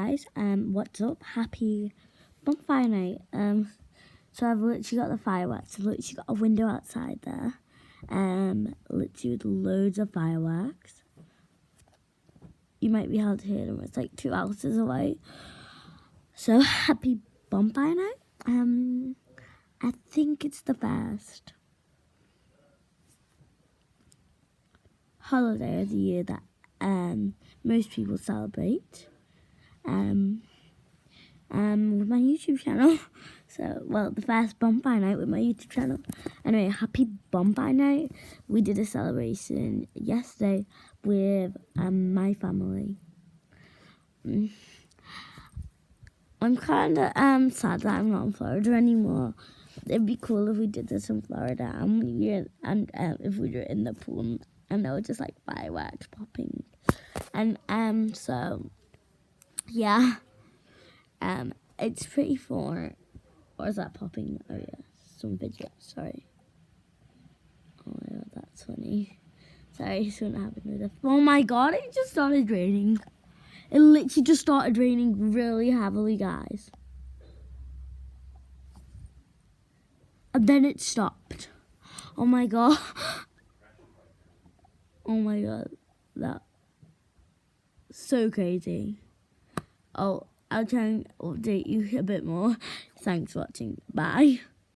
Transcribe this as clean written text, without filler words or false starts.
Guys, what's up? Happy bonfire night. So I've literally got the fireworks. I've literally got a window outside there. Literally with loads of fireworks. You might be able to hear them. It's like 2 houses away. So happy bonfire night. I think it's the first holiday of the year that most people celebrate. With my YouTube channel. So, well, the first bonfire night with my YouTube channel. Anyway, happy bonfire night. We did a celebration yesterday with my family. I'm kind of sad that I'm not in Florida anymore. It'd be cool if we did this in Florida and if we were in the pool and there were just like fireworks popping. And so yeah. It's pretty fun. Or is that popping? Oh yeah, some video. Sorry. Oh my god, that's funny. Sorry, this wouldn't happen with it. Oh my god, it just started raining. It literally just started raining really heavily, guys. And then it stopped. Oh my god. Oh my god, that's so crazy. Oh, I'll try and update you a bit more. Thanks for watching. Bye.